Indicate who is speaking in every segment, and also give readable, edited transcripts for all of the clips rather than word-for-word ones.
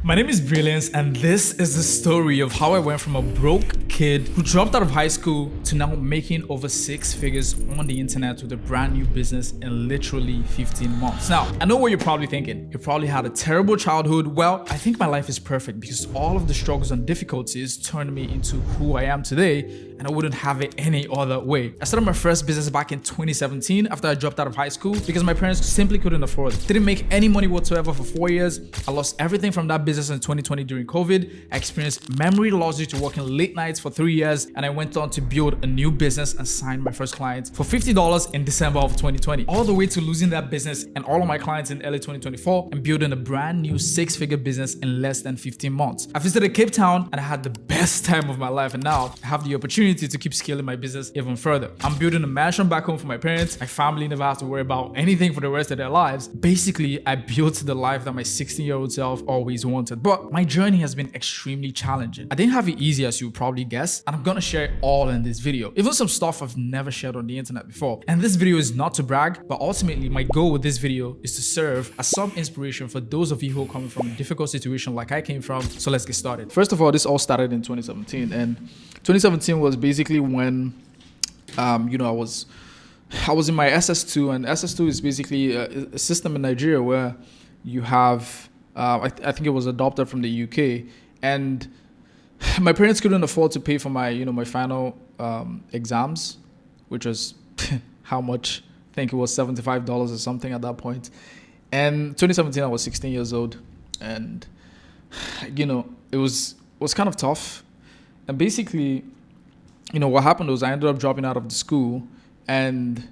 Speaker 1: My name is Brilliance, and this is the story of how I went from a broke kid who dropped out of high school to now making over 6 figures on the internet with a brand new business in literally 15 months. Now, I know what you're probably thinking. You probably had a terrible childhood. Well, I think my life is perfect because all of the struggles and difficulties turned me into who I am today, and I wouldn't have it any other way. I started my first business back in 2017 after I dropped out of high school because my parents simply couldn't afford it. Didn't make any money whatsoever for 4 years. I lost everything from that business in 2020 during COVID. I experienced memory loss due to working late nights for 3 years, and I went on to build a new business and signed my first client for $50 in December of 2020. All the way to losing that business and all of my clients in early 2024 and building a brand new 6-figure business in less than 15 months. I visited Cape Town and I had the best time of my life, and now I have the opportunity to keep scaling my business even further. I'm building a mansion back home for my parents. My family never have to worry about anything for the rest of their lives. Basically, I built the life that my 16-year-old self always wanted. But my journey has been extremely challenging. I didn't have it easy, as you would probably guess, and I'm gonna share it all in this video. Even some stuff I've never shared on the internet before. And this video is not to brag, but ultimately my goal with this video is to serve as some inspiration for those of you who are coming from a difficult situation like I came from. So let's get started. First of all, this all started in 2017, and 2017 was basically when I was in my SS2, and SS2 is basically a system in Nigeria where you have I think it was adopted from the UK, and my parents couldn't afford to pay for my my final exams, which was how much? I think it was $75 or something at that point. And 2017, I was 16 years old, and it was kind of tough. And basically, what happened was I ended up dropping out of the school, and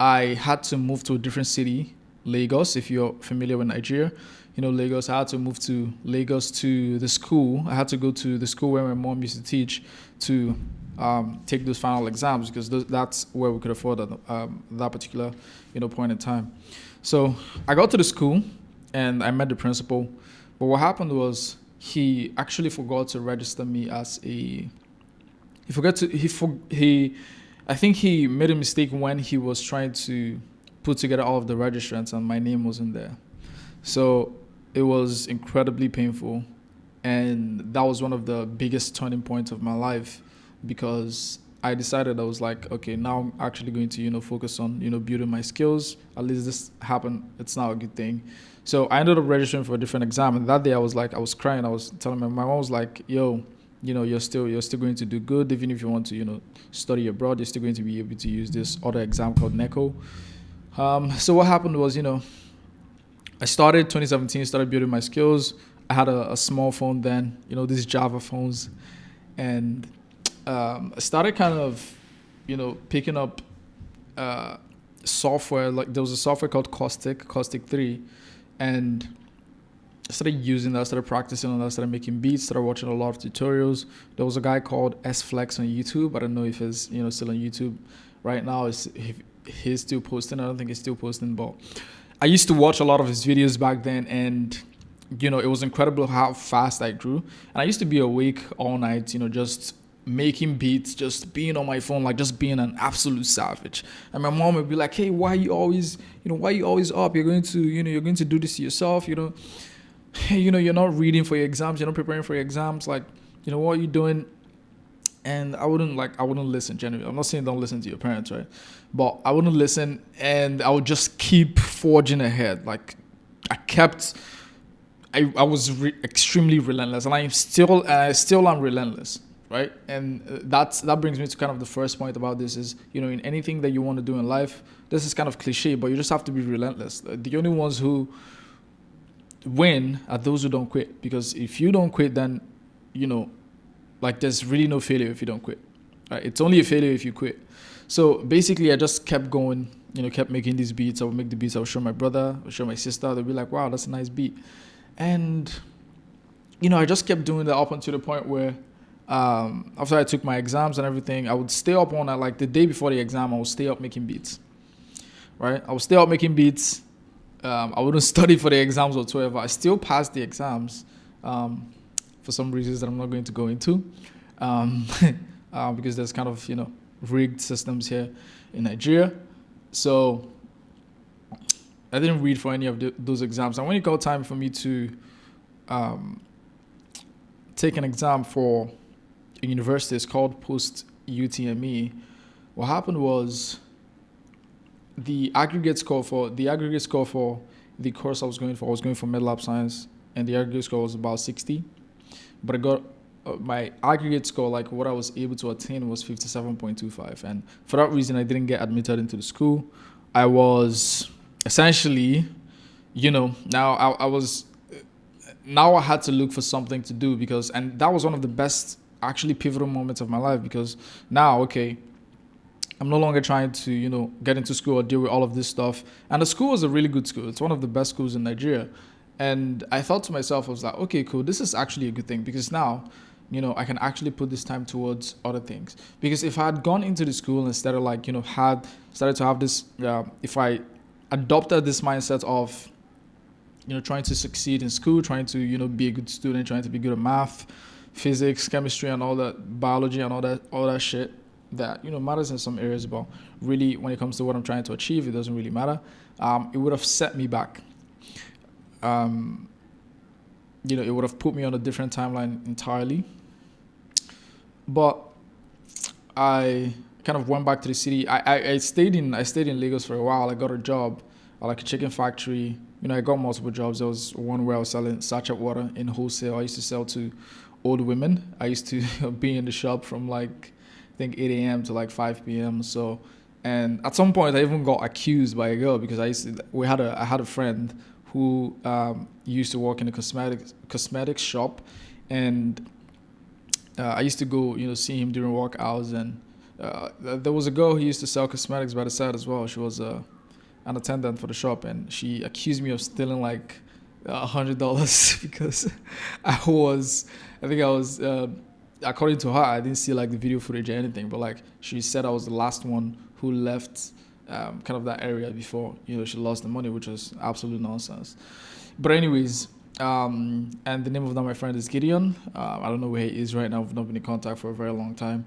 Speaker 1: I had to move to a different city, Lagos. If you're familiar with Nigeria, Lagos. I had to move to Lagos to the school. I had to go to the school where my mom used to teach to take those final exams, because that's where we could afford at that particular point in time. So I got to the school and I met the principal. But what happened was he actually forgot to register me as a. I think he made a mistake when he was trying to put together all of the registrants, and my name wasn't there. So it was incredibly painful, and that was one of the biggest turning points of my life, because I decided, I was like, okay, now I'm actually going to focus on building my skills. At least this happened. It's now a good thing. So I ended up registering for a different exam, and that day I was crying. I was telling my mom was like, yo, you're still going to do good. Even if you want to study abroad, you're still going to be able to use this other exam called NECO. So what happened was I started 2017, started building my skills. I had a small phone then, these Java phones, and I started kind of picking up software. Like, there was a software called Caustic 3, and I started using that, started practicing on that, started making beats, started watching a lot of tutorials. There was a guy called S-Flex on YouTube. I don't know if he's still on YouTube right now. He's still posting. I don't think he's still posting, but I used to watch a lot of his videos back then, and it was incredible how fast I grew. And I used to be awake all night, just making beats, just being on my phone, like just being an absolute savage. And my mom would be like, "Hey, why are you always up? You're going to do this to yourself, you're not reading for your exams, you're not preparing for your exams, like, what are you doing?" And I wouldn't listen, genuinely. I'm not saying don't listen to your parents, right? But I wouldn't listen, and I would just keep forging ahead. Like, I was extremely relentless, and I still am relentless, right? And that brings me to kind of the first point about this is, in anything that you want to do in life, this is kind of cliche, but you just have to be relentless. The only ones who win are those who don't quit, because if you don't quit, then there's really no failure if you don't quit, right? It's only a failure if you quit. So basically, I just kept going, kept making these beats. I would make the beats. I would show my brother, I would show my sister. They'd be like, "Wow, that's a nice beat." And I just kept doing that up until the point where after I took my exams and everything, I would stay up all night. Like, the day before the exam, I would stay up making beats, right? I would stay up making beats. I wouldn't study for the exams whatsoever. I still passed the exams for some reasons that I'm not going to go into, because there's kind of rigged systems here in Nigeria. So I didn't read for any of those exams. And when it got time for me to take an exam for a university. It's called Post UTME. What happened was the aggregate score for the course I was going for MedLab Science, and the aggregate score was about 60. But I got my aggregate score, like what I was able to attain, was 57.25, and for that reason, I didn't get admitted into the school. I was essentially, now I had to look for something to do and that was one of the best, actually pivotal moments of my life, because now, okay, I'm no longer trying to, get into school or deal with all of this stuff. And the school was a really good school. It's one of the best schools in Nigeria. And I thought to myself, I was like, okay, cool. This is actually a good thing, because now, I can actually put this time towards other things. Because if I had gone into the school instead of started to have this, if I adopted this mindset of, trying to succeed in school, trying to, be a good student, trying to be good at math, physics, chemistry, and all that, biology, and all that shit that, matters in some areas, but really when it comes to what I'm trying to achieve, it doesn't really matter. It would have set me back. It would have put me on a different timeline entirely. But I kind of went back to the city. I stayed in Lagos for a while. I got a job at like a chicken factory. I got multiple jobs. There was one where I was selling sachet water in wholesale. I used to sell to old women. I used to be in the shop from like, I think 8 a.m. to like 5 p.m. So, and at some point I even got accused by a girl, because I had a friend who used to work in a cosmetics shop, and I used to go, see him during work hours, and there was a girl who used to sell cosmetics by the side as well. She was an attendant for the shop, and she accused me of stealing like $100 because I was, according to her, I didn't see like the video footage or anything, but like she said I was the last one who left kind of that area before, she lost the money, which was absolute nonsense. But anyways, and the name of that my friend is Gideon. I don't know where he is right now. We've not been in contact for a very long time.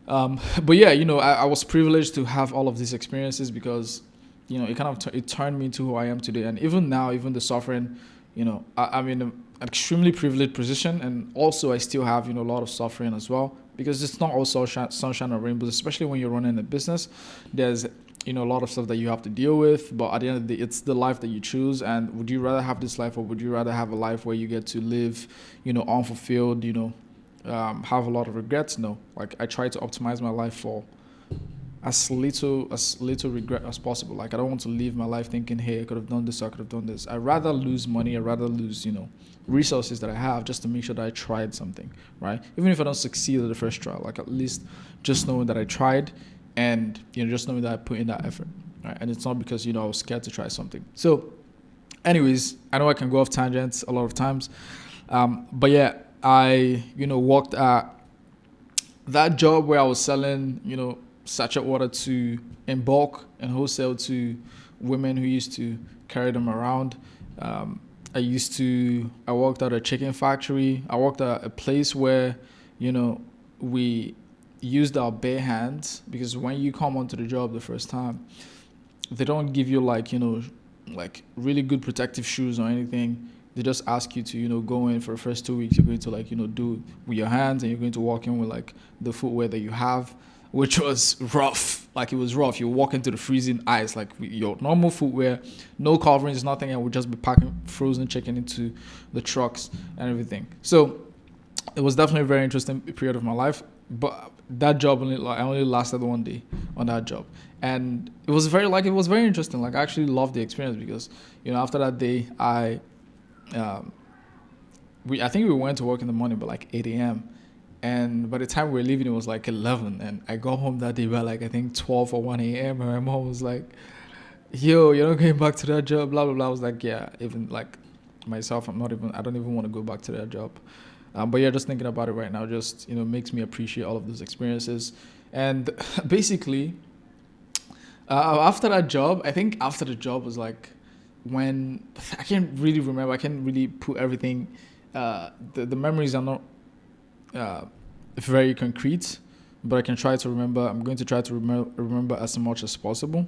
Speaker 1: But yeah, I was privileged to have all of these experiences, because it kind of it turned me into who I am today. And even now, even the suffering, I'm in an extremely privileged position, and also I still have a lot of suffering as well, because it's not all sunshine and rainbows, especially when you're running a business. There's a lot of stuff that you have to deal with, but at the end of the day, it's the life that you choose. And would you rather have this life, or would you rather have a life where you get to live unfulfilled, have a lot of regrets? No. Like, I try to optimize my life for as little regret as possible. Like, I don't want to live my life thinking, hey, I could have done this, I could have done this. I'd rather lose money, I'd rather lose resources that I have, just to make sure that I tried something, right? Even if I don't succeed at the first try, like, at least just knowing that I tried, and just knowing that I put in that effort, right? And it's not because I was scared to try something. So anyways, I know I can go off tangents a lot of times, but yeah, I worked at that job where I was selling sachet water in bulk and wholesale to women who used to carry them around. I worked at a chicken factory. I worked at a place where we used our bare hands, because when you come onto the job the first time, they don't give you like really good protective shoes or anything. They just ask you to go in for the first 2 weeks. You're going to do with your hands, and you're going to walk in with like the footwear that you have, which was rough. Like, it was rough. You walk into the freezing ice, like with your normal footwear, no coverings, nothing, and we'd just be packing frozen chicken into the trucks and everything. So it was definitely a very interesting period of my life. But that job I only lasted 1 day on that job, and it was very interesting. Like, I actually loved the experience, because after that day, I think we went to work in the morning by like 8 a.m. and by the time we were leaving, it was like 11, and I got home that day by like I think 12 or 1 a.m. and my mom was like, yo, you're not going back to that job, blah blah blah. I was like, yeah, even like myself, I don't even want to go back to that job. But yeah, just thinking about it right now just makes me appreciate all of those experiences. And basically, after that job, I think after the job was like when I can't really remember. I can't really put everything. The memories are not very concrete, but I can try to remember. I'm going to try to remember as much as possible.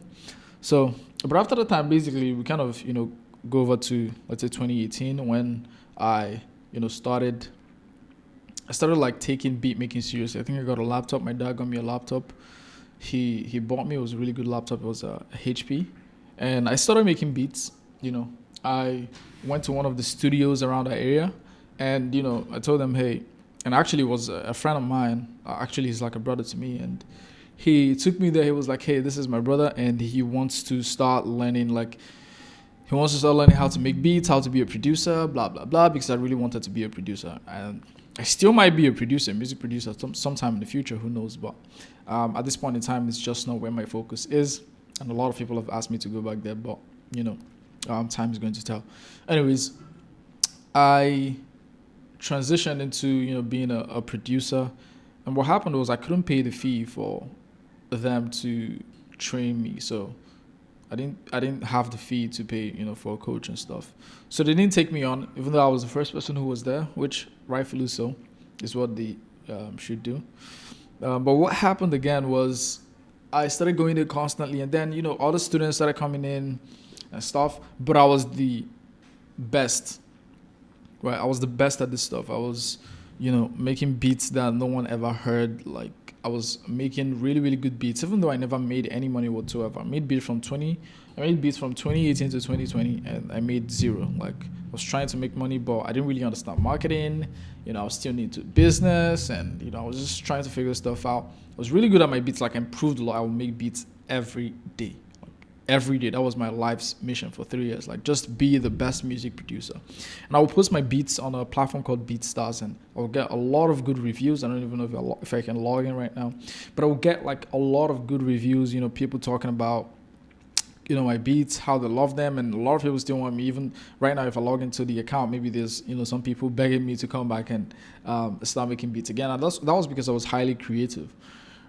Speaker 1: So, but after the time, basically, we kind of go over to, let's say, 2018, when I, started like taking beat making seriously. I think I got a laptop. My dad got me a laptop. He bought me. It was a really good laptop. It was a HP, and I started making beats. I went to one of the studios around that area, and I told them, hey, and actually it was a friend of mine. Actually, he's like a brother to me, and he took me there. He was like, hey, this is my brother, and he wants to start learning how to make beats, how to be a producer, blah blah blah. Because I really wanted to be a producer, and I still might be a producer, music producer, sometime in the future. Who knows? But at this point in time, it's just not where my focus is. And a lot of people have asked me to go back there, but time is going to tell. Anyways, I transitioned into being a producer, and what happened was I couldn't pay the fee for them to train me, so I didn't have the fee to pay for a coach and stuff. So they didn't take me on, even though I was the first person who was there, which rightfully so is what they should do. But what happened again was I started going there constantly, and then all the students started coming in and stuff. But I was the best, right? I was the best at this stuff. I was making beats that no one ever heard. Like, I was making really, really good beats, even though I never made any money whatsoever. I made beats from 2018 to 2020, and I made zero. Like, I was trying to make money, but I didn't really understand marketing. I was still new to business, and I was just trying to figure stuff out. I was really good at my beats. Like, I improved a lot. I would make beats every day. Every day. That was my life's mission for 3 years. Like, just be the best music producer. And I will post my beats on a platform called BeatStars, and I'll get a lot of good reviews. I don't even know if I can log in right now, but I will get like a lot of good reviews. People talking about my beats, how they love them, and a lot of people still want me. Even right now, if I log into the account, maybe there's some people begging me to come back and start making beats again. And that was because I was highly creative,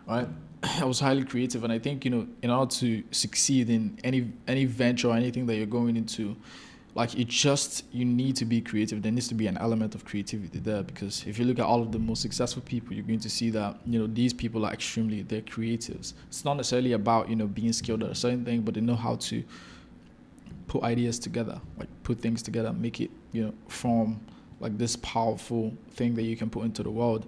Speaker 1: right? I was highly creative, and I think in order to succeed in any venture or anything that you're going into, like, you need to be creative. There needs to be an element of creativity there, because if you look at all of the most successful people, you're going to see that these people are they're creatives. It's not necessarily about being skilled at a certain thing, but they know how to put ideas together, like put things together, make it form like this powerful thing that you can put into the world.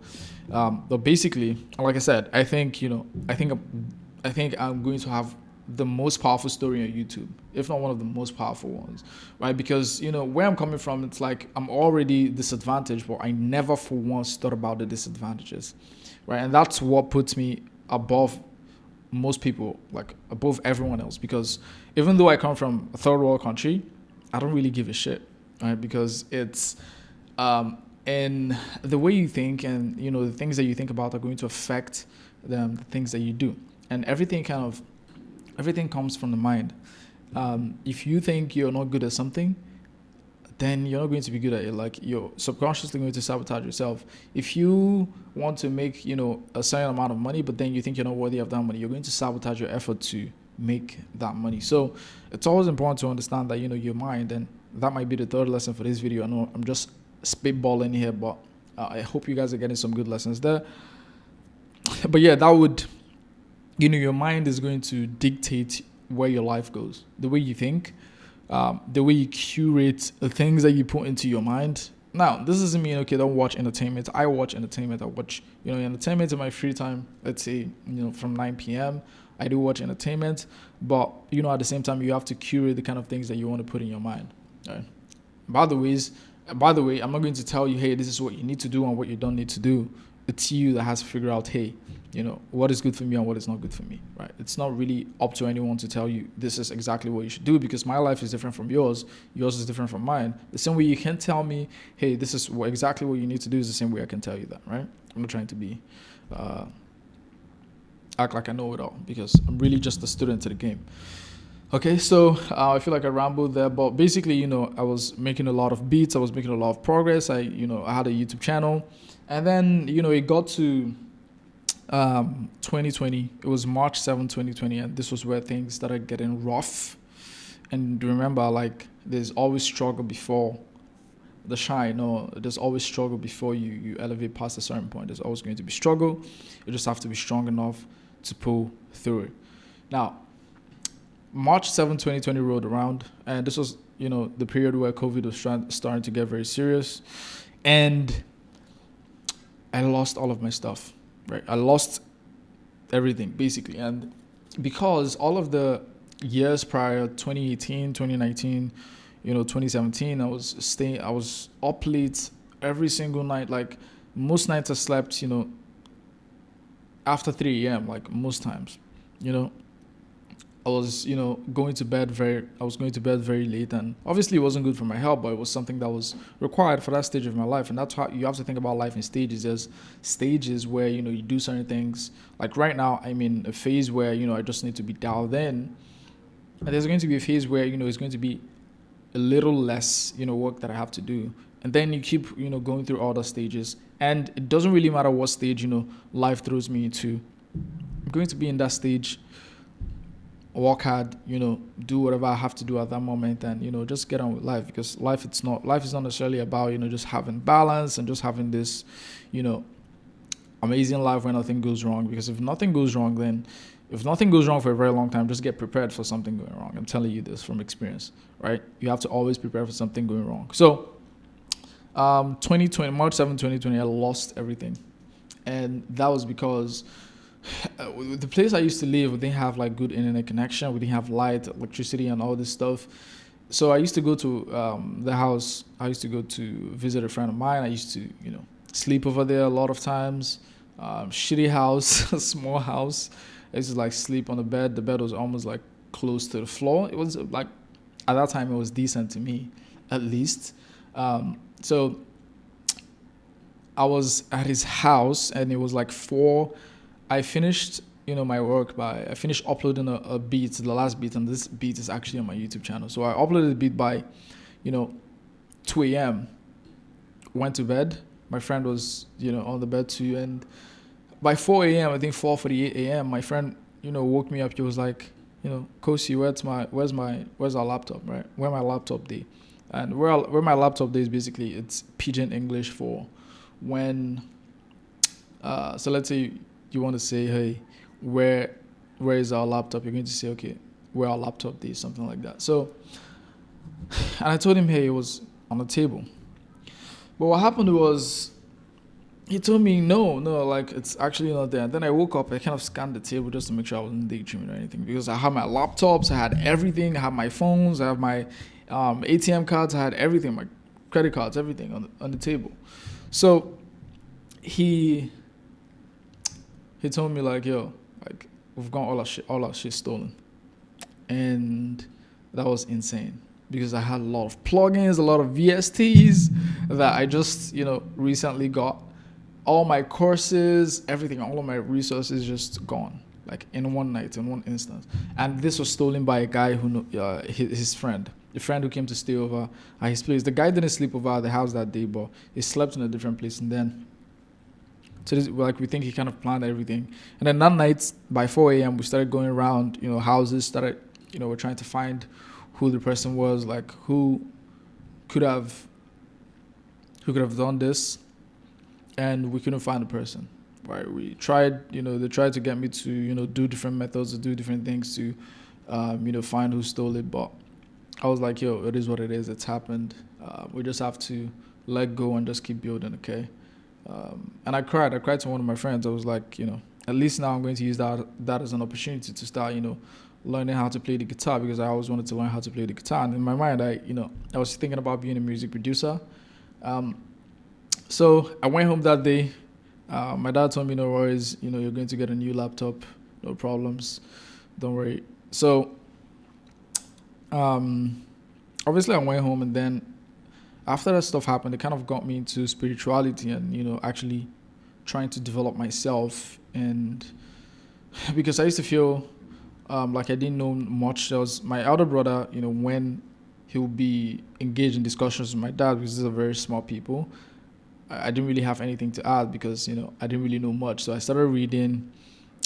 Speaker 1: But basically, like I said, I think I'm going to have the most powerful story on YouTube, if not one of the most powerful ones, right? Because where I'm coming from, it's like I'm already disadvantaged, but I never for once thought about the disadvantages, right? And that's what puts me above most people, like above everyone else. Because even though I come from a third world country, I don't really give a shit, right? Because it's and the way you think and the things that you think about are going to affect the things that you do, and everything comes from the mind. If you think you're not good at something, then you're not going to be good at it. Like, you're subconsciously going to sabotage yourself. If you want to make a certain amount of money, but then you think you're not worthy of that money, you're going to sabotage your effort to make that money. So it's always important to understand that your mind, and that might be the third lesson for this video. I know I'm just spitballing here, but I hope you guys are getting some good lessons there. But yeah, that would your mind is going to dictate where your life goes. The way you think, the way you curate the things that you put into your mind. Now, this doesn't mean don't watch entertainment. I watch entertainment. I watch entertainment in my free time. Let's say from 9 p.m. I do watch entertainment, but at the same time, you have to curate the kind of things that you want to put in your mind. Right? By the way, I'm not going to tell you, hey, this is what you need to do and what you don't need to do. It's you that has to figure out, hey, what is good for me and what is not good for me, right? It's not really up to anyone to tell you this is exactly what you should do, because my life is different from yours. Yours is different from mine. The same way you can tell me, hey, this is exactly what you need to do, is the same way I can tell you that, right? I'm not trying to be act like I know it all, because I'm really just a student to the game. Okay, so I feel like I rambled there, but basically, I was making a lot of beats. I was making a lot of progress. I had a YouTube channel, and then, it got to 2020. It was March 7, 2020, and this was where things started getting rough. And remember, like, there's always struggle before the shine. No, there's always struggle before you elevate past a certain point. There's always going to be struggle. You just have to be strong enough to pull through it. Now, March 7, 2020 rolled around, and this was the period where COVID was starting to get very serious, and I lost all of my stuff. Right, I lost everything basically, and because all of the years prior, 2018, 2019, 2017, I was up late every single night. Like most nights I slept, after 3 a.m. like most times. You know, I was, I was going to bed very late, and obviously it wasn't good for my health, but it was something that was required for that stage of my life. And that's how you have to think about life in stages. There's stages where, you do certain things. Like right now, I'm in a phase where, I just need to be dialed in. And there's going to be a phase where, it's going to be a little less, work that I have to do. And then you keep, going through all the stages. And it doesn't really matter what stage, life throws me into. I'm going to be in that stage, work hard, do whatever I have to do at that moment, and just get on with life, because life is not necessarily about just having balance and just having this amazing life where nothing goes wrong. Because if nothing goes wrong for a very long time, just get prepared for something going wrong. I'm telling you this from experience, right? You have to always prepare for something going wrong. So 2020, March 7, 2020, I lost everything, and that was because the place I used to live, we didn't have like good internet connection. We didn't have light, electricity, and all this stuff. So I used to go to the house. I used to go to visit a friend of mine. I used to, sleep over there a lot of times. Shitty house, a small house. I used to like sleep on the bed. The bed was almost like close to the floor. It was like, at that time, it was decent to me, at least. So I was at his house, and it was like 4. I finished, my work I finished uploading a beat, the last beat, and this beat is actually on my YouTube channel. So I uploaded the beat by, 2 a.m. Went to bed. My friend was, on the bed too. And by 4 a.m., I think 4:48 a.m., my friend, woke me up. He was like, Kosi, where's our laptop, right? Where my laptop day? And where my laptop day is basically, it's pidgin English for when, so let's say you want to say, hey, where is our laptop? You're going to say, okay, where our laptop is, something like that. So, and I told him, hey, it was on the table. But what happened was, he told me, no, like it's actually not there. And then I woke up, I kind of scanned the table just to make sure I wasn't daydreaming or anything, because I had my laptops, I had everything, I had my phones, I have my ATM cards, I had everything, my credit cards, everything on the table. So he told me like, yo, like we've got all our shit stolen. And that was insane, because I had a lot of plugins, a lot of VSTs that I just, recently got. All my courses, everything, all of my resources just gone, like in one night, in one instance. And this was stolen by a guy who, his friend, the friend who came to stay over at his place. The guy didn't sleep over at the house that day, but he slept in a different place. And then, so this, like, we think he kind of planned everything. And then that night, by 4 a.m., we started going around, houses, we're trying to find who the person was, like who could have done this. And we couldn't find the person, right? We tried, they tried to get me to, do different methods, to do different things to, find who stole it. But I was like, yo, it is what it is. It's happened. We just have to let go and just keep building, okay? And I cried to one of my friends. I was like, at least now I'm going to use that as an opportunity to start, learning how to play the guitar, because I always wanted to learn how to play the guitar. And in my mind, I was thinking about being a music producer. So I went home that day. My dad told me, no worries, you're going to get a new laptop, no problems, don't worry. So obviously I went home, and then after that stuff happened, it kind of got me into spirituality and, actually trying to develop myself. And because I used to feel like I didn't know much. There was my elder brother, when he would be engaged in discussions with my dad, because these are very smart people, I didn't really have anything to add, because, I didn't really know much. So I started reading.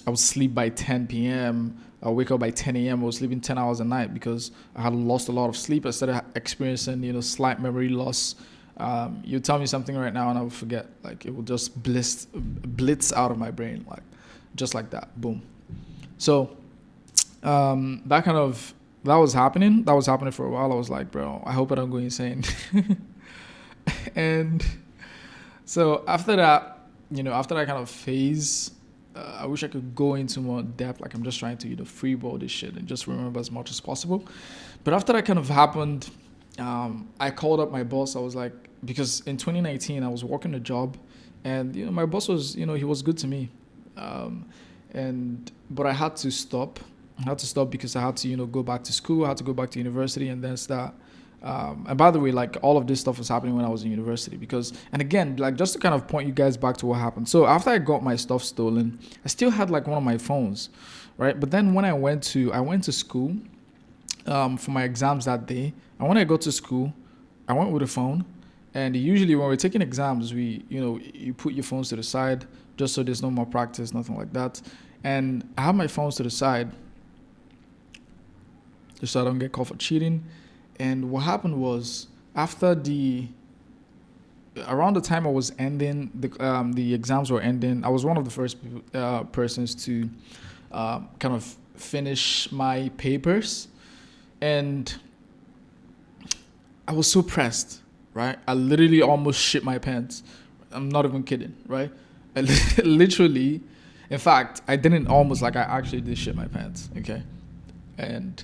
Speaker 1: I would sleep by 10 p.m. I would wake up by 10 a.m. I was sleeping 10 hours a night because I had lost a lot of sleep. I started experiencing, slight memory loss. You tell me something right now and I would forget. Like, it would just blitz out of my brain, like just like that. Boom. So that kind of that was happening. That was happening for a while. I was like, bro, I hope I don't go insane. And so after that, after that kind of phase, I wish I could go into more depth. Like I'm just trying to, freeball this shit and just remember as much as possible. But after that kind of happened, I called up my boss. I was like, because in 2019 I was working a job, and my boss was, he was good to me, but I had to stop. I had to stop because I had to, go back to school. I had to go back to university and then start. And by the way, like all of this stuff was happening when I was in university and again, like just to kind of point you guys back to what happened. So after I got my stuff stolen, I still had like one of my phones, right? But then when I went to school for my exams that day, and when I got to school, I went with a phone. And usually when we're taking exams, you put your phones to the side just so there's no more practice, nothing like that. And I have my phones to the side just so I don't get caught for cheating. And what happened was around the time I was ending, the exams were ending, I was one of the first persons to kind of finish my papers. And I was so pressed, right? I literally almost shit my pants. I'm not even kidding, right? I literally, in fact, I didn't almost, like I actually did shit my pants, okay? And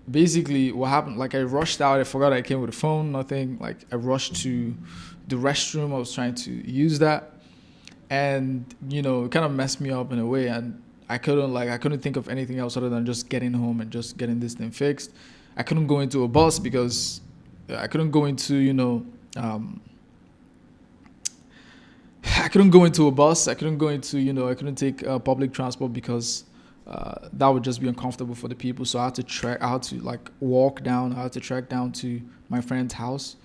Speaker 1: basically what happened, like I rushed out. I forgot I came with a phone, nothing. Like I rushed to the restroom. I was trying to use that, and it kind of messed me up in a way. And I couldn't think of anything else other than just getting home and just getting this thing fixed. I couldn't go into a bus because I couldn't go into I couldn't go into a bus. I couldn't go into I couldn't take public transport because that would just be uncomfortable for the people. So I had to walk down. I had to trek down to my friend's house,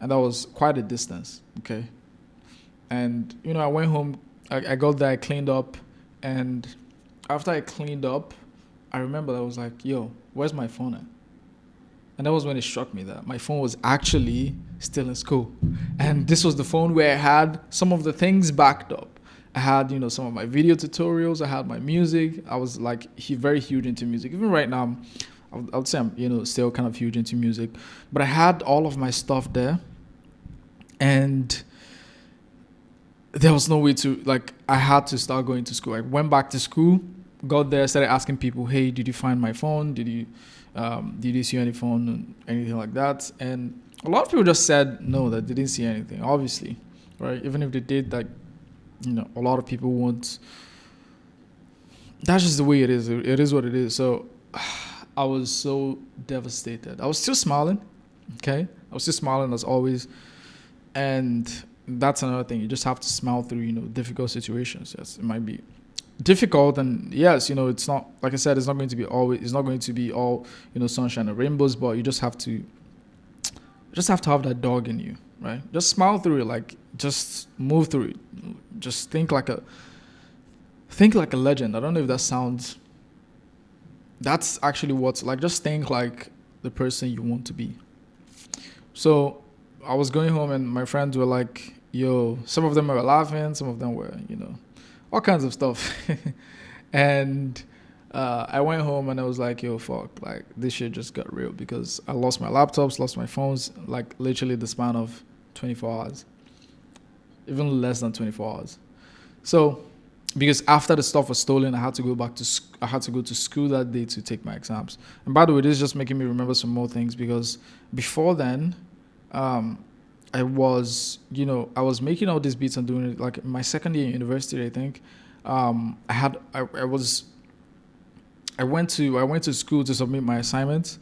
Speaker 1: and that was quite a distance. Okay, and I went home. I got there. I cleaned up, and after I cleaned up, I remember I was like, "Yo, where's my phone at?" And that was when it struck me that my phone was actually still in school, and this was the phone where I had some of the things backed up. I had, some of my video tutorials. I had my music. I was like very huge into music. Even right now, I would say I'm, still kind of huge into music. But I had all of my stuff there, and there was no way to, I had to start going to school. I went back to school, got there, started asking people, hey, did you find my phone? Did you see any phone, anything like that? And a lot of people just said no, that they didn't see anything, obviously, right? Even if they did, a lot of people won't. That's just the way it is. It is what it is. So I was so devastated. I was still smiling, okay? I was still smiling as always. And that's another thing. You just have to smile through, difficult situations. Yes, it might be difficult, and yes, it's not, like I said, it's not going to be all, sunshine and rainbows, but you just have to have that dog in you, right? Just smile through it, just move through it. Just think like a legend. I don't know if that sounds, that's actually what's just think like the person you want to be. So I was going home and my friends were like, yo, some of them were laughing, some of them were, all kinds of stuff. And I went home and I was like, yo, fuck, this shit just got real, because I lost my laptops, lost my phones, literally the span of 24 hours. Even less than 24 hours. So, because after the stuff was stolen, I had to go to school that day to take my exams. And by the way, this is just making me remember some more things, because before then, I was making all these beats and doing it in my second year in university, I think. I went to school to submit my assignments,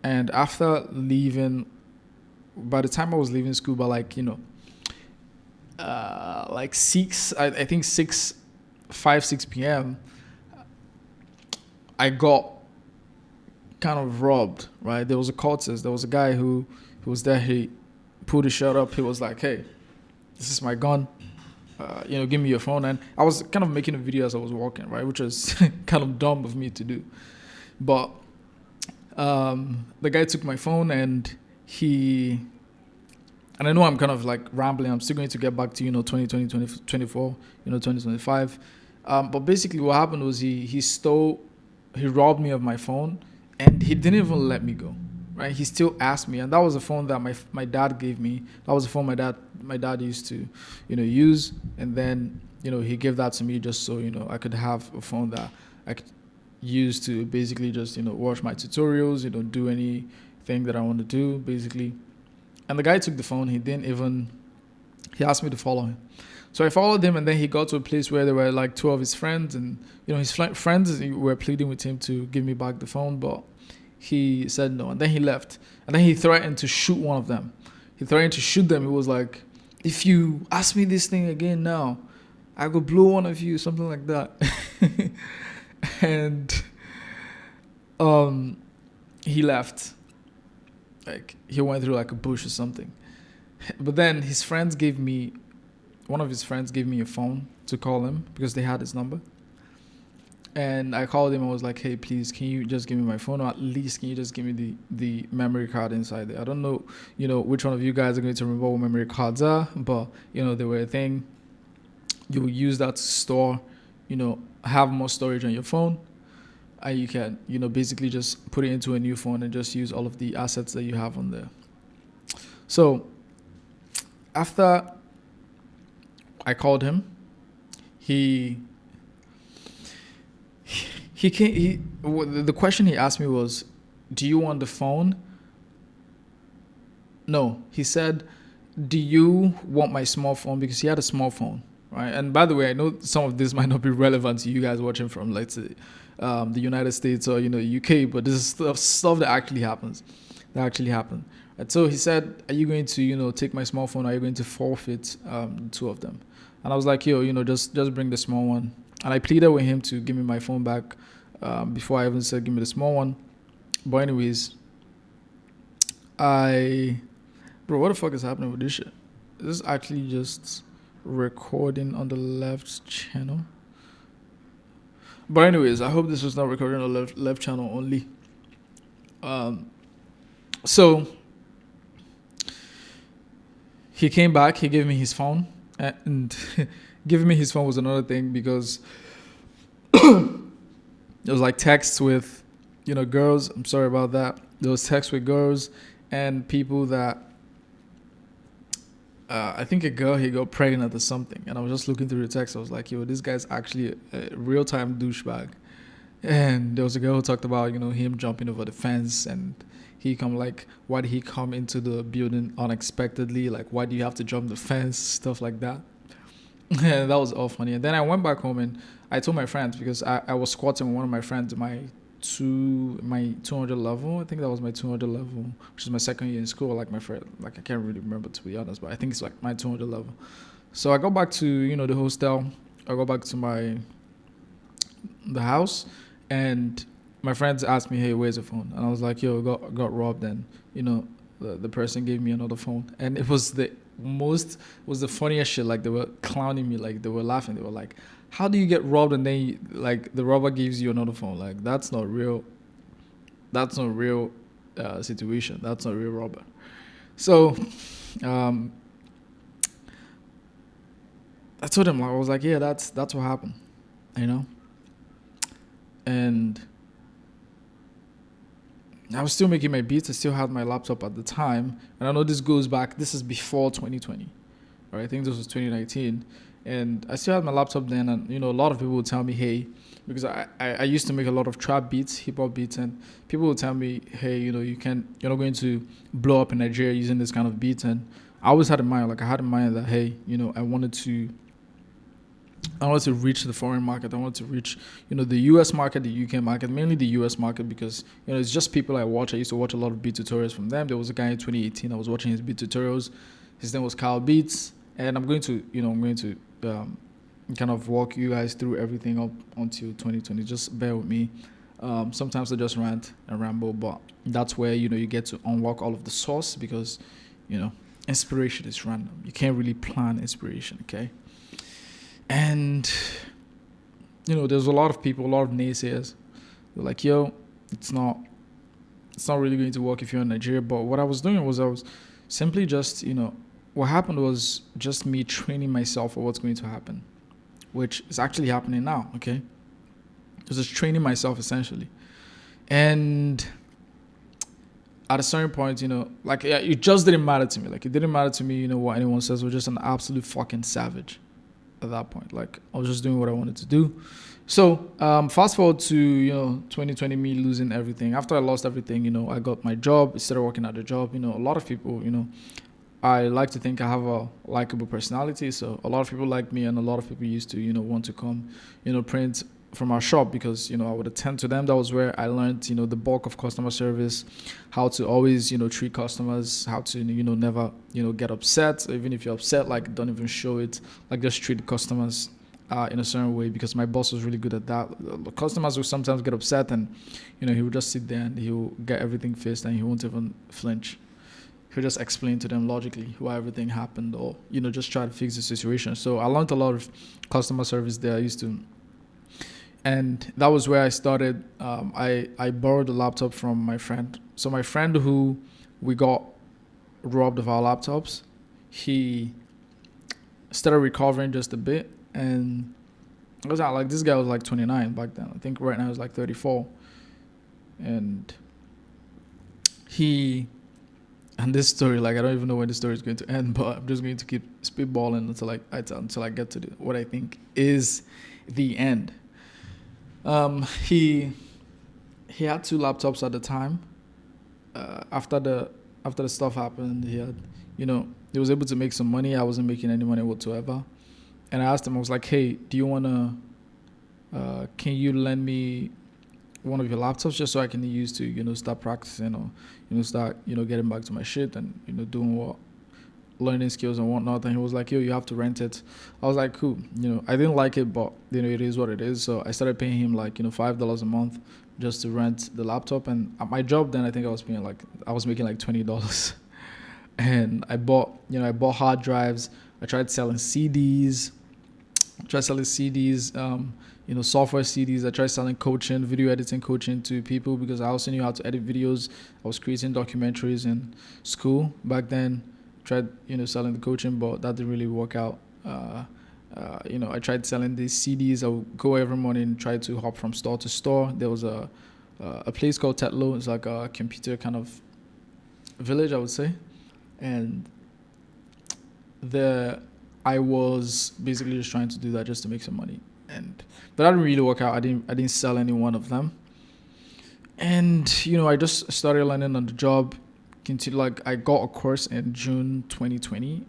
Speaker 1: and after leaving, by the time I was leaving school, by 6, I think 6 p.m., I got kind of robbed, right? There was a cultist. There was a guy who was there. He pulled his shirt up. He was like, hey, this is my gun. Give me your phone. And I was kind of making a video as I was walking, right? Which was kind of dumb of me to do. But the guy took my phone, and and I know I'm kind of rambling. I'm still going to get back to, 2020, 2024, 2025. But basically what happened was he robbed me of my phone, and he didn't even let me go. Right? He still asked me, and that was a phone that my dad gave me. That was a phone my dad used to, use, and then he gave that to me just so I could have a phone that I could use to basically just watch my tutorials, do anything that I want to do basically. And the guy took the phone. He asked me to follow him. So I followed him, and then he got to a place where there were like two of his friends, and his friends were pleading with him to give me back the phone, but he said no. And then he left, and then he threatened to shoot one of them. He threatened to shoot them. It was like, if you ask me this thing again now, I go blow one of you, something like that. And he left. Like, he went through like a bush or something. But then one of his friends gave me a phone to call him because they had his number. And I called him and was like, hey, please, can you just give me my phone? Or at least can you just give me the memory card inside there? I don't know, which one of you guys are going to remember what memory cards are, but, they were a thing. You will use that to store, have more storage on your phone. And you can, basically just put it into a new phone and just use all of the assets that you have on there. So after I called him, the question he asked me was, do you want the phone? No, he said, do you want my small phone? Because he had a small phone, right? And by the way, I know some of this might not be relevant to you guys watching from, let's say, the United States or, UK, but this is stuff that actually happens. And so he said, are you going to, take my small phone? Or are you going to forfeit two of them? And I was like, yo, just bring the small one. And I pleaded with him to give me my phone back before I even said, give me the small one. But anyways, bro, what the fuck is happening with this shit? This is actually just recording on the left channel. But anyways, I hope this was not recording on the left channel only. So he came back, he gave me his phone, and giving me his phone was another thing because it was like texts with, girls. I'm sorry about that. There was texts with girls and people that, I think a girl, he got pregnant or something. And I was just looking through the text. I was like, yo, this guy's actually a real-time douchebag. And there was a girl who talked about, him jumping over the fence, and why did he come into the building unexpectedly? Like, why do you have to jump the fence? Stuff like that. And that was all funny. And then I went back home and I told my friends, because I was squatting with one of my friends, my 200 level. I think that was my 200 level, which is my second year in school. Like, my friend, like, I can't really remember, to be honest, but I think it's like my 200 level. So I go back to, the hostel. I go back to the house, and my friends asked me, hey, where's the phone? And I was like, yo, got robbed. And, the person gave me another phone. And it was the funniest shit. Like, they were clowning me. Like, they were laughing. They were like, how do you get robbed and then the robber gives you another phone? Like, that's not real situation. That's not real robber. So I told him, I was like, yeah, that's what happened, and I was still making my beats. I still had my laptop at the time, and I know this is before 2020, right? I think this was 2019. And I still had my laptop then, and a lot of people would tell me, hey, because I used to make a lot of trap beats, hip hop beats, and people would tell me, hey, you're not going to blow up in Nigeria using this kind of beats. And I always had in mind, that, hey, I wanted to reach the foreign market. I wanted to reach, the US market, the UK market, mainly the US market, because, it's just people I watch. I used to watch a lot of beat tutorials from them. There was a guy in 2018, I was watching his beat tutorials. His name was Kyle Beats. And I'm going to kind of walk you guys through everything up until 2020. Just bear with me. Sometimes I just rant and ramble, but that's where, you get to unlock all of the source, because, inspiration is random. You can't really plan inspiration, okay? And, there's a lot of people, a lot of naysayers. They're like, yo, it's not really going to work if you're in Nigeria. But what I was doing was I was simply just, what happened was just me training myself for what's going to happen, which is actually happening now, okay? I was just training myself, essentially. And at a certain point, like, yeah, it just didn't matter to me. Like, it didn't matter to me, what anyone says. I was just an absolute fucking savage at that point. Like, I was just doing what I wanted to do. So fast forward to 2020, me losing everything. After I lost everything, I got my job, started working at the job. A lot of people, I like to think I have a likable personality, so a lot of people like me, and a lot of people used to want to come print from our shop, because I would attend to them. That was where I learned the bulk of customer service, how to always treat customers, how to never get upset. Even if you're upset, like, don't even show it, like, just treat the customers in a certain way, because my boss was really good at that. The customers will sometimes get upset, and he would just sit there and he will get everything fixed, and he won't even flinch. He'll just explain to them logically why everything happened, or just try to fix the situation. So I learned a lot of customer service there. I used to, and that was where I started. I borrowed a laptop from my friend. So my friend, who we got robbed of our laptops, he started recovering just a bit, and I was like, this guy was like 29 back then. I think right now he's like 34, and and this story, like, I don't even know when the story is going to end, but I'm just going to keep spitballing until I get to what I think is the end. He had 2 laptops at the time. After the stuff happened, he was able to make some money. I wasn't making any money whatsoever. And I asked him, I was like, hey, do you wanna can you lend me one of your laptops just so I can use to start practicing, or start getting back to my shit, and doing what learning skills and whatnot. And he was like, yo, you have to rent it. I was like, cool. I didn't like it, but it is what it is. So I started paying him like $5 a month just to rent the laptop. And at my job then, I think I was making like $20. And I bought hard drives. I tried selling CDs. Software CDs. I tried selling coaching, video editing coaching to people, because I also knew how to edit videos. I was creating documentaries in school back then. Tried selling the coaching, but that didn't really work out. I tried selling these CDs. I would go every morning, try to hop from store to store. There was a place called Tetlo. It's like a computer kind of village, I would say. And I was basically just trying to do that just to make some money. But that didn't really work out. I didn't sell any one of them. And I just started learning on the job. I got a course in June 2020.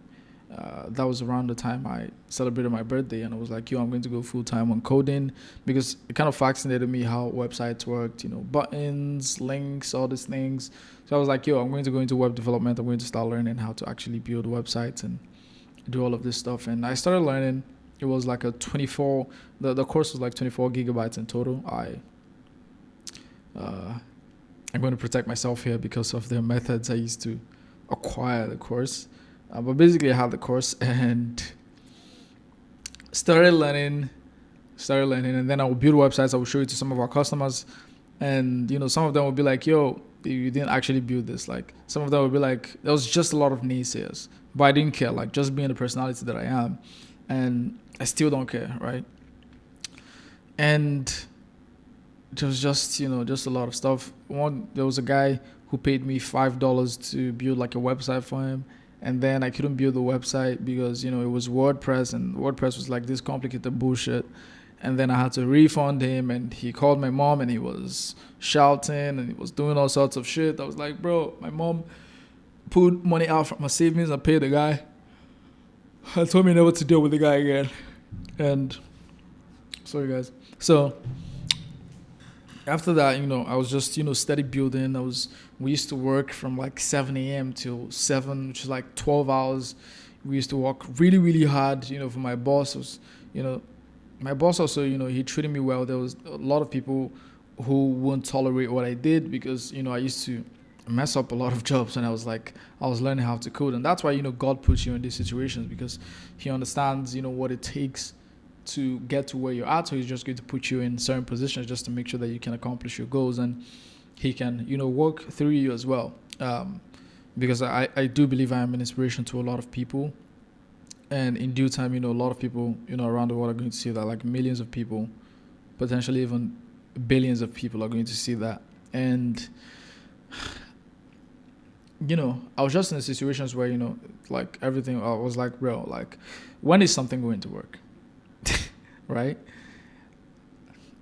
Speaker 1: That was around the time I celebrated my birthday, and I was like, yo, I'm going to go full time on coding, because it kind of fascinated me how websites worked, buttons, links, all these things. So I was like, yo, I'm going to go into web development. I'm going to start learning how to actually build websites and do all of this stuff. And I started learning. It was like the course was like 24 gigabytes in total. I'm going to protect myself here because of the methods I used to acquire the course. But basically I had the course and started learning, and then I would build websites. I would show it to some of our customers, and some of them would be like, yo, you didn't actually build this. Like, some of them would be like, there was just a lot of naysayers, but I didn't care. Like, just being the personality that I am, and I still don't care, right? And it was just a lot of stuff. There was a guy who paid me $5 to build like a website for him, and then I couldn't build the website because it was WordPress, and WordPress was like this complicated bullshit. And then I had to refund him, and he called my mom, and he was shouting, and he was doing all sorts of shit. I was like, bro, my mom pulled money out from my savings and paid the guy. And told me never to deal with the guy again. And sorry guys. So after that, I was just, steady building. We used to work from like 7 a.m. till 7, which is like 12 hours. We used to work really, really hard, for my boss. My boss also, he treated me well. There was a lot of people who wouldn't tolerate what I did because, I used to mess up a lot of jobs, and I was learning how to code. And that's why, God puts you in these situations, because he understands, what it takes to get to where you're at. So he's just going to put you in certain positions just to make sure that you can accomplish your goals, and he can, work through you as well. Because I do believe I am an inspiration to a lot of people. And in due time, a lot of people, around the world are going to see that, like millions of people, potentially even billions of people are going to see that, And I was just in situations where like everything, I was like, bro, like, when is something going to work? Right?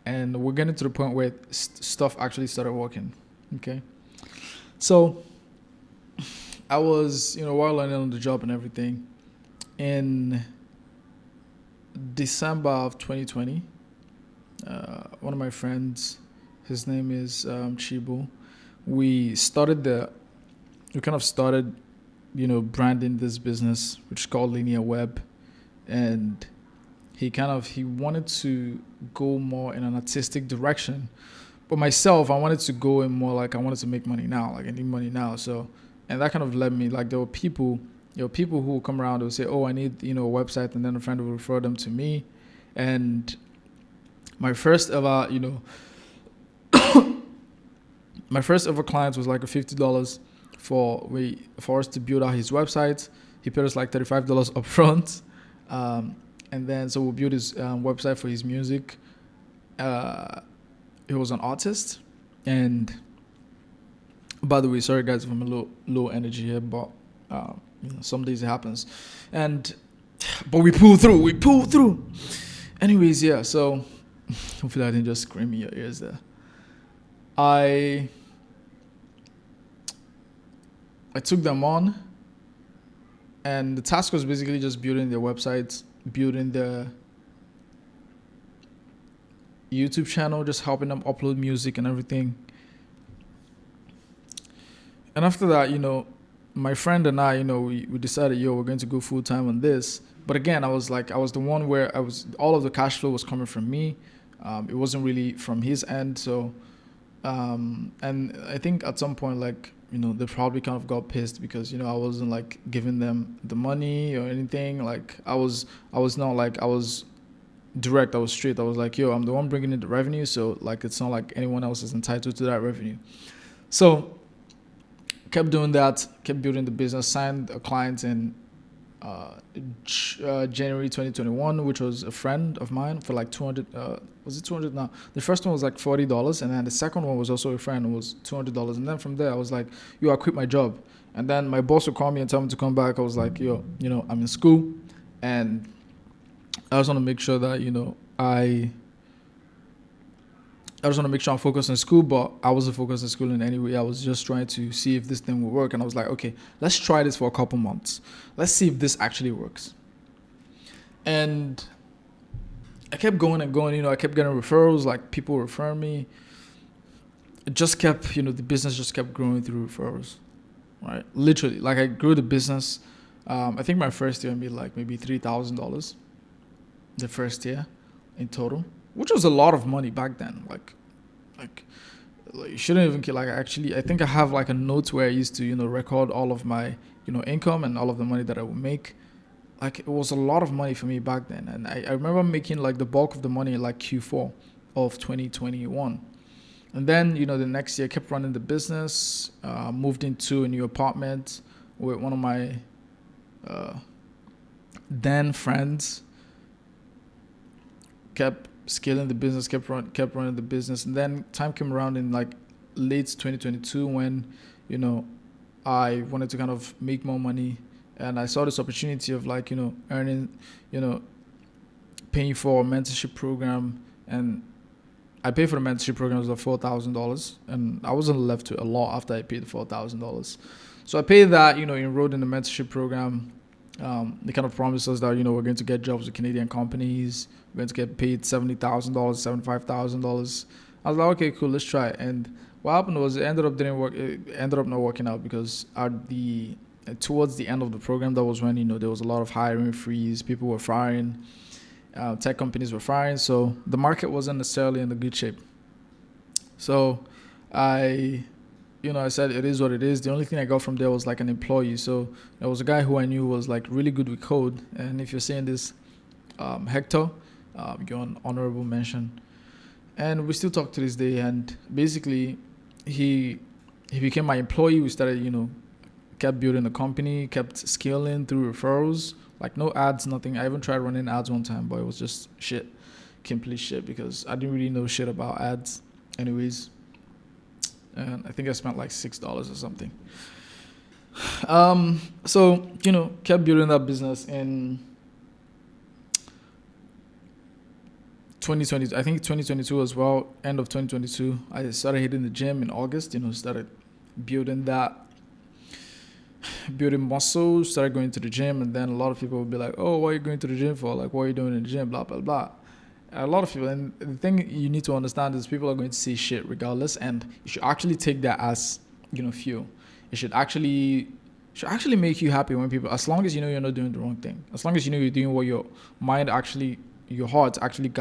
Speaker 1: And we're getting to the point where stuff actually started working. Okay. So I was, while learning on the job and everything, in December of 2020, one of my friends, his name is Chibu, we kind of started, branding this business, which is called Linear Web. And he wanted to go more in an artistic direction. But myself, I wanted to go in more like I wanted to make money now, like I need money now. So, and that kind of led me, like there were people who would come around, they would say, oh, I need, a website, and then a friend would refer them to me. And my first ever, my first ever client was like a $50 for us to build out his website. He paid us like $35 upfront. And then so we built his website for his music. He was an artist. And by the way, sorry guys if I'm a little low energy here, but some days it happens. But we pull through. Anyways, yeah, so hopefully I didn't just scream in your ears there. I took them on, and the task was basically just building their websites, building their YouTube channel, just helping them upload music and everything. And after that, my friend and I, we decided, we're going to go full time on this. But again, I was the one where all of the cash flow was coming from me. It wasn't really from his end. So, and I think at some point, like, they probably kind of got pissed because, I wasn't like giving them the money or anything. Like I was not like, I was direct, I was straight. I was like, I'm the one bringing in the revenue. So like, it's not like anyone else is entitled to that revenue. So kept doing that, kept building the business, signed a client in January 2021, which was a friend of mine for like 200. Was it 200 now? The first one was like $40, and then the second one was also a friend, it was $200. And then from there, I was like, I quit my job. And then my boss would call me and tell me to come back. I was like, I'm in school, and I just want to make sure that I just want to make sure I'm focused on school, but I wasn't focused on school in any way. I was just trying to see if this thing would work. And I was like, okay, let's try this for a couple months. Let's see if this actually works. And I kept going and going, I kept getting referrals, like people referring me. It just kept, the business just kept growing through referrals, right? Literally, like I grew the business. I think my first year I made like maybe $3,000 the first year in total, which was a lot of money back then. Like you shouldn't even care. Like actually, I think I have like a note where I used to, record all of my, income and all of the money that I would make. Like it was a lot of money for me back then. And I remember making like the bulk of the money in like Q4 of 2021. And then, the next year I kept running the business, moved into a new apartment with one of my then friends, kept scaling the business, kept running the business. And then time came around in like late 2022 when, I wanted to kind of make more money. And I saw this opportunity of like, earning, paying for a mentorship program. And I paid for the mentorship program, it was like $4,000. And I wasn't left to a lot after I paid the $4,000. So I paid that, enrolled in the mentorship program. They kind of promised us that, we're going to get jobs with Canadian companies. We're going to get paid $70,000, $75,000. I was like, okay, cool, let's try it. And what happened was it ended up not working out because towards the end of the program, that was when, there was a lot of hiring freeze. People were firing. Tech companies were firing. So the market wasn't necessarily in a good shape. So I said it is what it is. The only thing I got from there was like an employee. So there was a guy who I knew was like really good with code. And if you're seeing this, Hector, you're an honorable mention. And we still talk to this day. And basically, he became my employee. We started, kept building the company, kept scaling through referrals. Like no ads, nothing. I even tried running ads one time, but it was just complete shit, because I didn't really know shit about ads. Anyways. and I think I spent like $6 or something. So kept building that business in 2020. I think 2022 as well. End of 2022, I started hitting the gym in August. Started building muscles, started going to the gym, and then a lot of people would be like, "Oh, what are you going to the gym for? Like, what are you doing in the gym? Blah blah blah." A lot of people, and the thing you need to understand is people are going to say shit regardless, and you should actually take that as fuel. It should actually make you happy when people, as long as you're not doing the wrong thing, as long as you're doing what your mind actually, your heart actually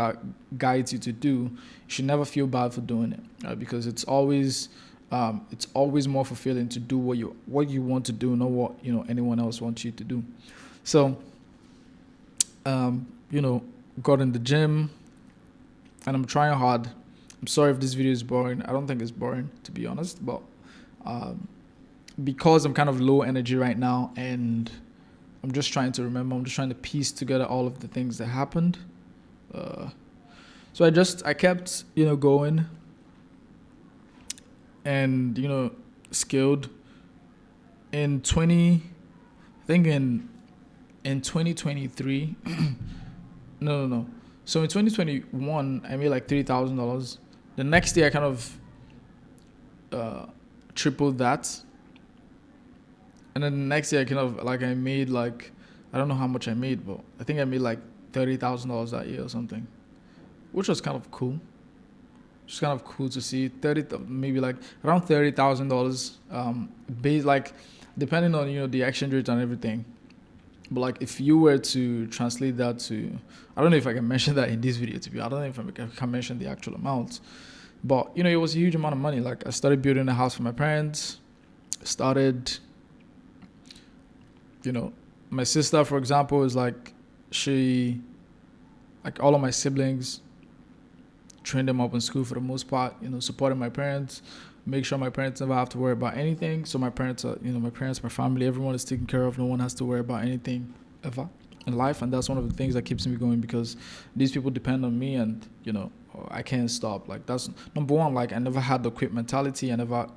Speaker 1: guides you to do, you should never feel bad for doing it, right? Because it's always more fulfilling to do what you want to do, not what anyone else wants you to do. So got in the gym, and I'm trying hard. I'm sorry if this video is boring. I don't think it's boring, to be honest, but because I'm kind of low energy right now, and I'm just trying to remember, I'm just trying to piece together all of the things that happened. So I kept going, and scaled in 2023. no. So in 2021, I made like $3,000. The next year, I kind of tripled that. And then the next year, I made like, I don't know how much I made, but I think I made like $30,000 that year or something, which was kind of cool. It's kind of cool to see maybe like around $30,000, based, like, depending on the exchange rate and everything. But like, if you were to translate that to, I don't know if I can mention that in this video, I don't know if I can mention the actual amount, but it was a huge amount of money. Like, I started building a house for my parents. My sister, for example, is like, all of my siblings, trained them up in school for the most part, supporting my parents, make sure my parents never have to worry about anything. So my parents are, my family, everyone is taken care of. No one has to worry about anything ever in life. And that's one of the things that keeps me going, because these people depend on me, and, I can't stop. Like, that's number one. Like, I never had the quit mentality. I never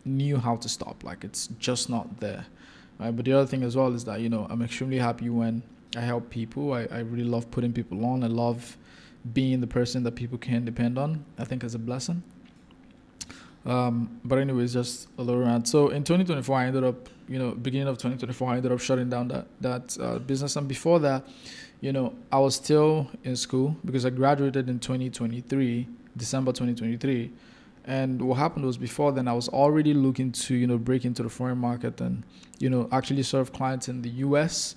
Speaker 1: knew how to stop. Like, it's just not there. Right? But the other thing as well is that, I'm extremely happy when I help people. I really love putting people on. I love being the person that people can depend on. I think it's a blessing. But anyways, just a little rant. So in 2024, I ended up, beginning of 2024, I ended up shutting down that business. And before that, I was still in school, because I graduated in 2023, December 2023. And what happened was, before then, I was already looking to, break into the foreign market and, actually serve clients in the US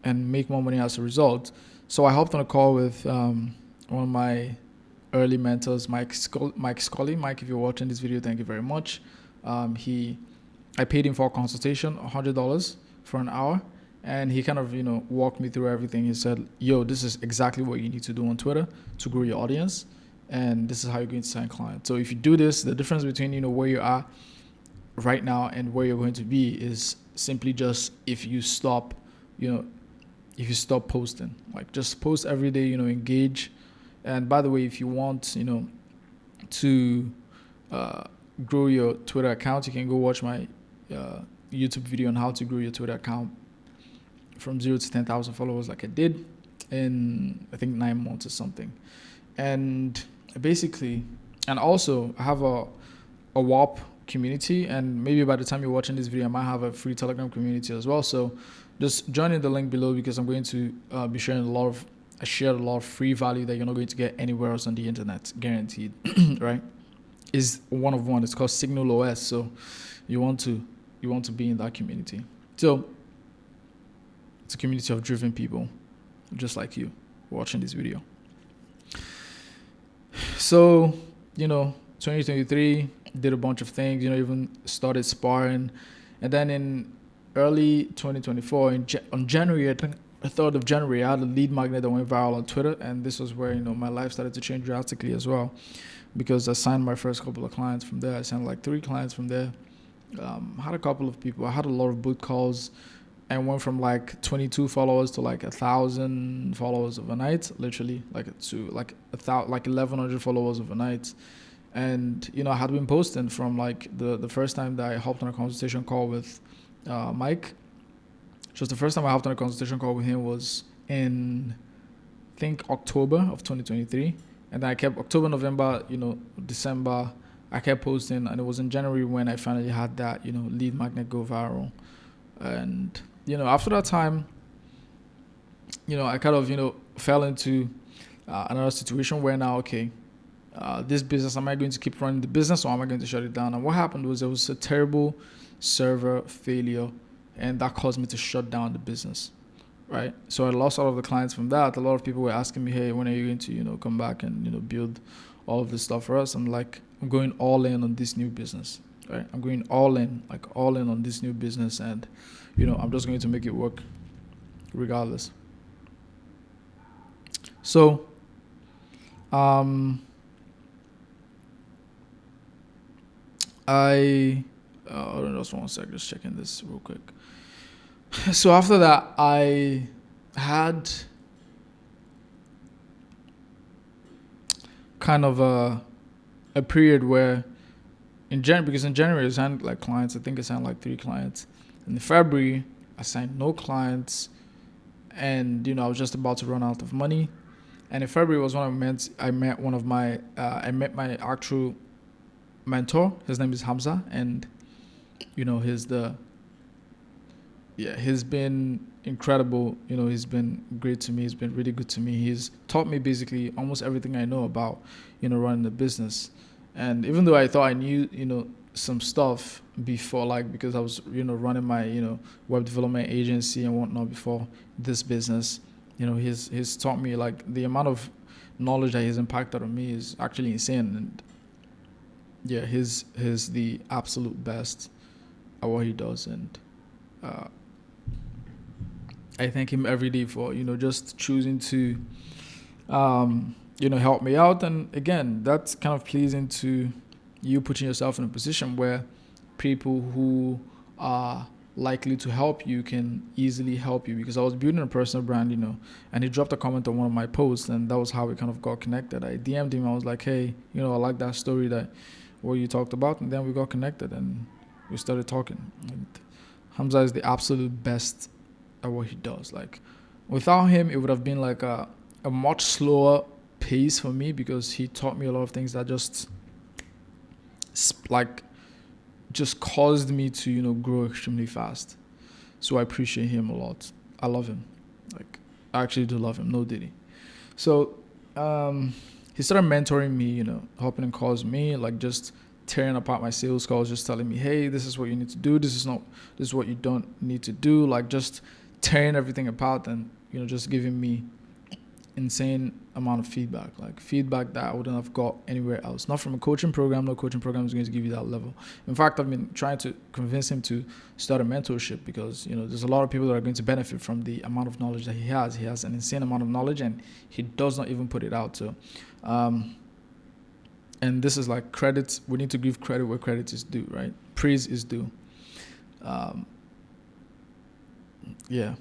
Speaker 1: and make more money as a result. So I hopped on a call with one of my early mentors, Mike Scully. Mike, if you're watching this video, thank you very much. I paid him for a consultation, $100 for an hour. And he kind of, walked me through everything. He said, "Yo, this is exactly what you need to do on Twitter to grow your audience. And this is how you're going to sign clients. So if you do this, the difference between, where you are right now and where you're going to be is simply just if you stop posting. Like, just post every day, engage. And by the way, if you want, to grow your Twitter account, you can go watch my YouTube video on how to grow your Twitter account from 0 to 10,000 followers, like I did in, I think, 9 months or something. And basically, and also I have a WAP community, and maybe by the time you're watching this video, I might have a free Telegram community as well. So just join in the link below, because I'm going to be sharing I shared a lot of free value that you're not going to get anywhere else on the internet, guaranteed. Right? Is one of one. It's called Signal OS. So you want to be in that community. So it's a community of driven people, just like you watching this video. So 2023, did a bunch of things. Even started sparring, and then in early 2024, on January, I think the 3rd of January, I had a lead magnet that went viral on Twitter, and this was where my life started to change drastically as well, because I signed my first couple of clients from there. I signed like 3 clients from there. Had a couple of people. I had a lot of boot calls, and went from like 22 followers to like 1,000 followers overnight, literally, to like 1,100 followers overnight. And I had been posting from like the first time that I hopped on a consultation call with Mike. Just the first time I hopped on a consultation call with him was in, I think, October of 2023. And then I kept October, November, December, I kept posting. And it was in January when I finally had that, lead magnet go viral. And, after that time, I kind of, fell into another situation where now, okay, this business, am I going to keep running the business or am I going to shut it down? And what happened was there was a terrible server failure, and that caused me to shut down the business, right? So I lost all of the clients from that. A lot of people were asking me, hey, when are you going to, come back and, build all of this stuff for us? I'm like, I'm going all in on this new business, right? I'm going all in on this new business, and, I'm just going to make it work regardless. So, hold on just one sec, just checking this real quick. So after that, I had kind of a period where because in January I signed like clients. I think I signed like 3 clients. In February, I signed no clients, and I was just about to run out of money. And in February was when I met my actual mentor. His name is Hamza, and he's been incredible. He's been great to me. He's been really good to me. He's taught me basically almost everything I know about running the business. And even though I thought I knew some stuff before, like, because I was running my web development agency and whatnot before this business, he's taught me, like, the amount of knowledge that he's impacted on me is actually insane. And yeah, he's the absolute best at what he does, and I thank him every day for just choosing to help me out. And again, that's kind of pleasing to you, putting yourself in a position where people who are likely to help you can easily help you. Because I was building a personal brand, and he dropped a comment on one of my posts, and that was how we kind of got connected. I DM'd him. I was like, hey, I like that story that what you talked about, and then we got connected and we started talking. And Hamza is the absolute best at what he does. Like, without him, it would have been like a much slower pace for me, because he taught me a lot of things that just caused me to grow extremely fast. So I appreciate him a lot. I love him. Like, I actually do love him. No diddy. So he started mentoring me, helping and calls me, like, just tearing apart my sales calls, just telling me, hey, this is what you need to do, this is what you don't need to do, like, just tearing everything apart, and just giving me insane amount of feedback, like feedback that I wouldn't have got anywhere else. Not from a coaching program. No coaching program is going to give you that level. In fact, I've been trying to convince him to start a mentorship, because there's a lot of people that are going to benefit from the amount of knowledge that he has. He has an insane amount of knowledge, and he does not even put it out. So and this is like credit. We need to give credit where credit is due, right? Praise is due. Yeah.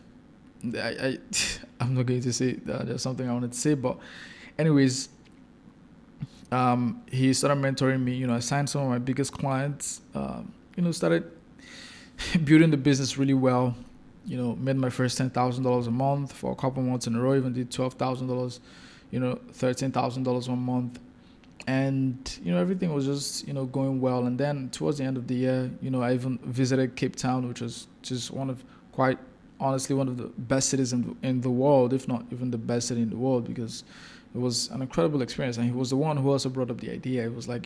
Speaker 1: I'm not going to say that there's something I wanted to say, but anyways, he started mentoring me. I signed some of my biggest clients. Started building the business really well. Made my first $10,000 a month for a couple months in a row. Even did $12,000. $13,000 one month, and everything was just going well. And then towards the end of the year, I even visited Cape Town, which was just quite honestly one of the best cities in the world, if not even the best city in the world, because it was an incredible experience. And he was the one who also brought up the idea. It was like,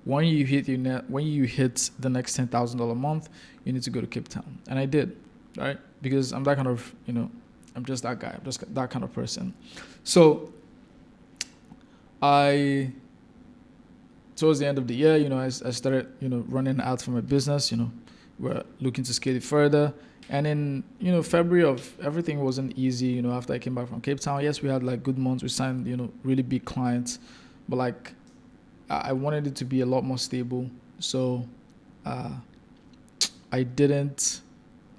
Speaker 1: when you hit the next $10,000 a month, you need to go to Cape Town. And I did, right? Because I'm that kind of, I'm just that guy. I'm just that kind of person. So towards the end of the year, I started, running ads for my business. We're looking to scale it further. And in, February everything wasn't easy, after I came back from Cape Town. Yes, we had like good months. We signed, really big clients, but like I wanted it to be a lot more stable. So I didn't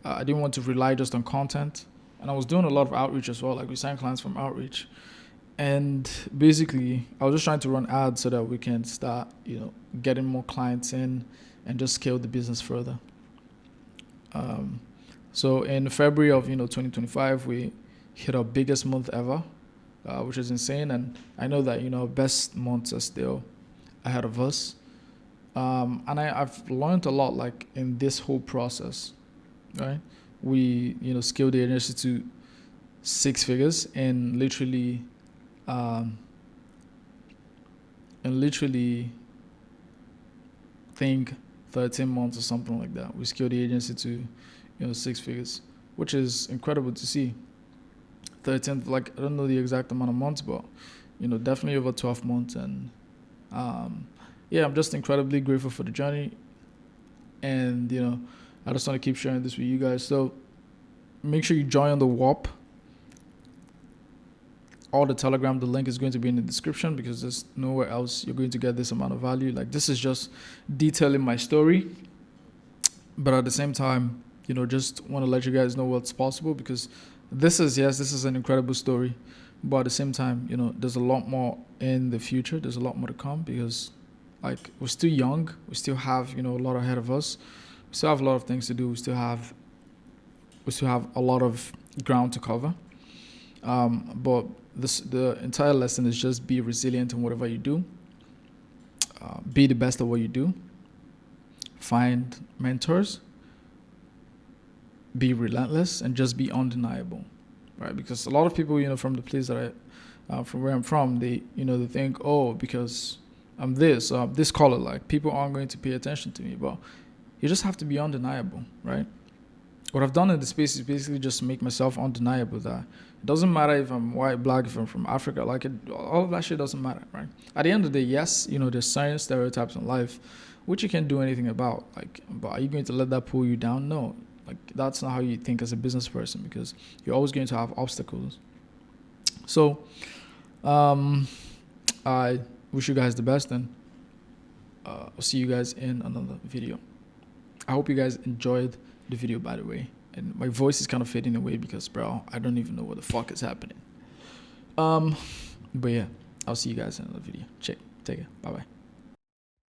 Speaker 1: want to rely just on content. And I was doing a lot of outreach as well. Like, we signed clients from outreach. And basically, I was just trying to run ads so that we can start, getting more clients in and just scale the business further. So in February of 2025, we hit our biggest month ever, which is insane. And I know that best months are still ahead of us. And I've learned a lot, like, in this whole process, right? We scaled the agency to 6 figures in literally think 13 months or something like that. We scaled the agency to 6 figures, which is incredible to see. 13, like, I don't know the exact amount of months, but definitely over 12 months. And yeah, I'm just incredibly grateful for the journey, and I just want to keep sharing this with you guys. So make sure you join the WAP or the Telegram. The link is going to be in the description, because there's nowhere else you're going to get this amount of value. Like, this is just detailing my story, but at the same time, just want to let you guys know what's possible, because this is an incredible story, but at the same time, there's a lot more in the future. There's a lot more to come, because, like, we're still young. We still have a lot ahead of us. We still have a lot of things to do. We still have a lot of ground to cover. But the entire lesson is just be resilient in whatever you do. Be the best at what you do. Find mentors. Be relentless, and just be undeniable, right? Because a lot of people, from the place that from where I'm from, they think, oh, because I'm this color, like, people aren't going to pay attention to me. But you just have to be undeniable, right? What I've done in the space is basically just make myself undeniable, that it doesn't matter if I'm white, black, if I'm from Africa, like, all of that shit doesn't matter, right? At the end of the day, yes, there's certain stereotypes in life which you can't do anything about, like, but are you going to let that pull you down? No. Like, that's not how you think as a business person, because you're always going to have obstacles. So I wish you guys the best, and I'll see you guys in another video. I hope you guys enjoyed the video, by the way. And my voice is kind of fading away because, bro, I don't even know what the fuck is happening. But yeah, I'll see you guys in another video. Take care. Bye-bye.